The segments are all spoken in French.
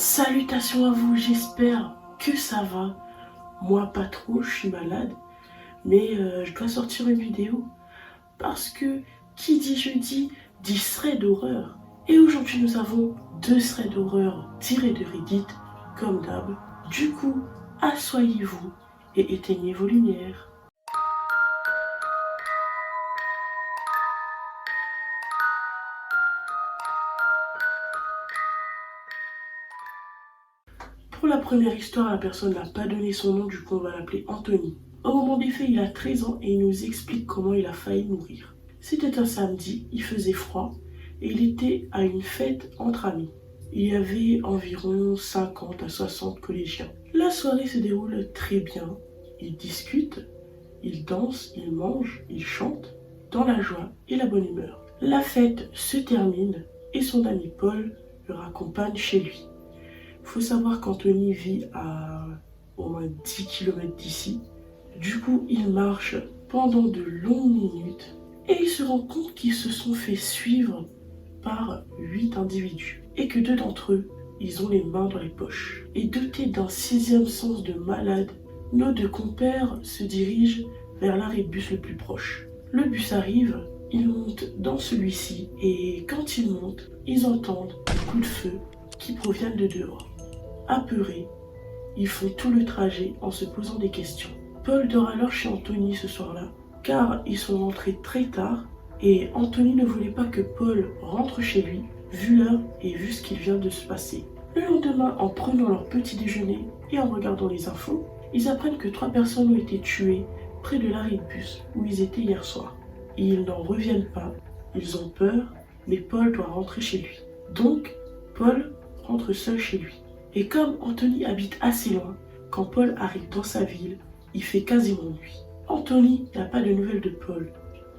Salutations à vous, j'espère que ça va. Moi pas trop, je suis malade, mais je dois sortir une vidéo parce que qui dit jeudi dit thread d'horreur. Et aujourd'hui nous avons 2 threads d'horreur tirés de Reddit, comme d'hab. Du coup, asseyez-vous et éteignez vos lumières. Pour la première histoire, la personne n'a pas donné son nom, du coup on va l'appeler Anthony. Au moment des faits, il a 13 ans et il nous explique comment il a failli mourir. C'était un samedi, il faisait froid et il était à une fête entre amis. Il y avait environ 50 à 60 collégiens. La soirée se déroule très bien. Ils discutent, ils dansent, ils mangent, ils chantent, dans la joie et la bonne humeur. La fête se termine et son ami Paul le raccompagne chez lui. Il faut savoir qu'Anthony vit à au moins 10 km d'ici. Du coup, il marche pendant de longues minutes et il se rend compte qu'ils se sont fait suivre par 8 individus et que 2 d'entre eux, ils ont les mains dans les poches. Et dotés d'un 6e sens de malade, nos 2 compères se dirigent vers l'arrêt de bus le plus proche. Le bus arrive, ils montent dans celui-ci et quand ils montent, ils entendent des coups de feu qui proviennent de dehors. Apeurés, ils font tout le trajet en se posant des questions. Paul dort alors chez Anthony ce soir-là, car ils sont rentrés très tard et Anthony ne voulait pas que Paul rentre chez lui, vu l'heure et vu ce qu'il vient de se passer. Le lendemain, en prenant leur petit déjeuner et en regardant les infos, ils apprennent que 3 personnes ont été tuées près de l'arrêt de bus où ils étaient hier soir. Et ils n'en reviennent pas, ils ont peur, mais Paul doit rentrer chez lui. Donc, Paul rentre seul chez lui. Et comme Anthony habite assez loin, quand Paul arrive dans sa ville, il fait quasiment nuit. Anthony n'a pas de nouvelles de Paul,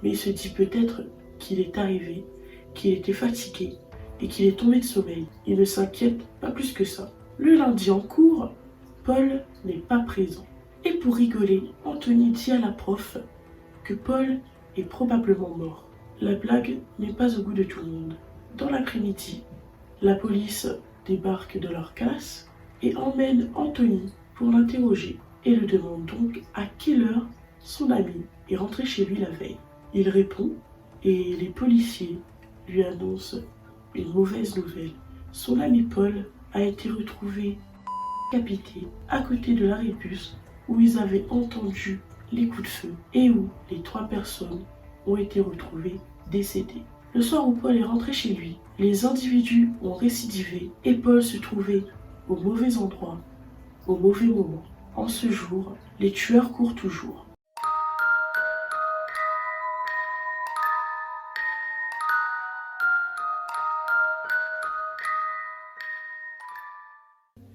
mais il se dit peut-être qu'il est arrivé, qu'il était fatigué et qu'il est tombé de sommeil. Il ne s'inquiète pas plus que ça. Le lundi en cours, Paul n'est pas présent. Et pour rigoler, Anthony dit à la prof que Paul est probablement mort. La blague n'est pas au goût de tout le monde. Dans l'après-midi, la police débarque de leur classe et emmène Anthony pour l'interroger et le demande donc à quelle heure son ami est rentré chez lui la veille. Il répond et les policiers lui annoncent une mauvaise nouvelle. Son ami Paul a été retrouvé décapité à côté de l'arrêt de bus où ils avaient entendu les coups de feu et où les 3 personnes ont été retrouvées décédées. Le soir où Paul est rentré chez lui, les individus ont récidivé et Paul se trouvait au mauvais endroit, au mauvais moment. En ce jour, les tueurs courent toujours.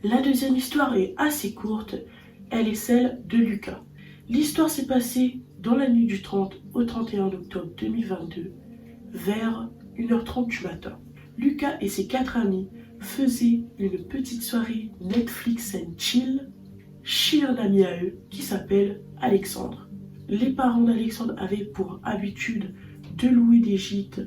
La deuxième histoire est assez courte, elle est celle de Lucas. L'histoire s'est passée dans la nuit du 30 au 31 octobre 2022, vers 1h30 du matin. Lucas et ses 4 amis faisaient une petite soirée Netflix and chill chez un ami à eux qui s'appelle Alexandre. Les parents d'Alexandre avaient pour habitude de louer des gîtes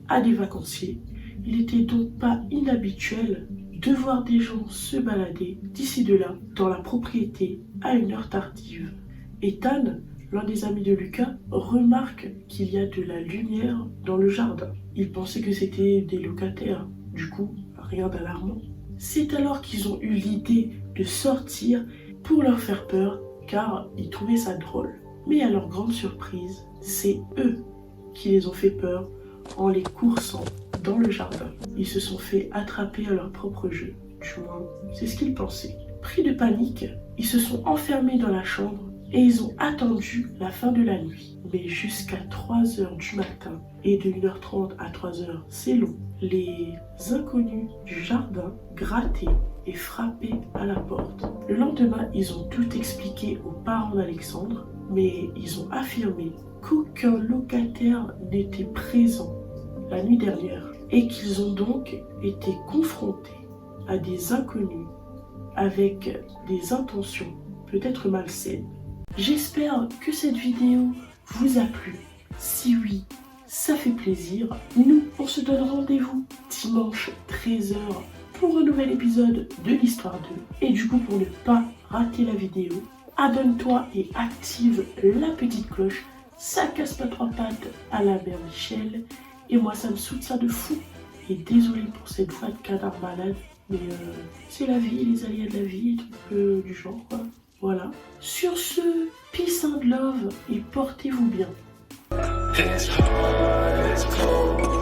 à des vacanciers. Il n'était donc pas inhabituel de voir des gens se balader d'ici de là dans la propriété à une heure tardive. Ethan, l'un des amis de Lucas, remarque qu'il y a de la lumière dans le jardin. Il pensait que c'était des locataires, du coup, rien d'alarmant. C'est alors qu'ils ont eu l'idée de sortir pour leur faire peur, car ils trouvaient ça drôle. Mais à leur grande surprise, c'est eux qui les ont fait peur en les coursant dans le jardin. Ils se sont fait attraper à leur propre jeu, du moins, c'est ce qu'ils pensaient. Pris de panique, ils se sont enfermés dans la chambre et ils ont attendu la fin de la nuit. Mais jusqu'à 3h du matin, et de 1h30 à 3h, c'est long, les inconnus du jardin grattaient et frappaient à la porte. Le lendemain, ils ont tout expliqué aux parents d'Alexandre, mais ils ont affirmé qu'aucun locataire n'était présent la nuit dernière et qu'ils ont donc été confrontés à des inconnus avec des intentions peut-être malsaines. J'espère que cette vidéo vous a plu. Si oui, ça fait plaisir. Nous, on se donne rendez-vous dimanche 13h pour un nouvel épisode de l'Histoire 2. Et du coup, pour ne pas rater la vidéo, abonne-toi et active la petite cloche. Ça casse pas trois pattes à la mère Michel. Et moi, ça me soutient de fou. Et désolé pour cette voix de canard malade. Mais c'est la vie, les aléas de la vie, trucs du genre, quoi. Voilà. Sur ce, peace and love et portez-vous bien. It's hard, it's cold.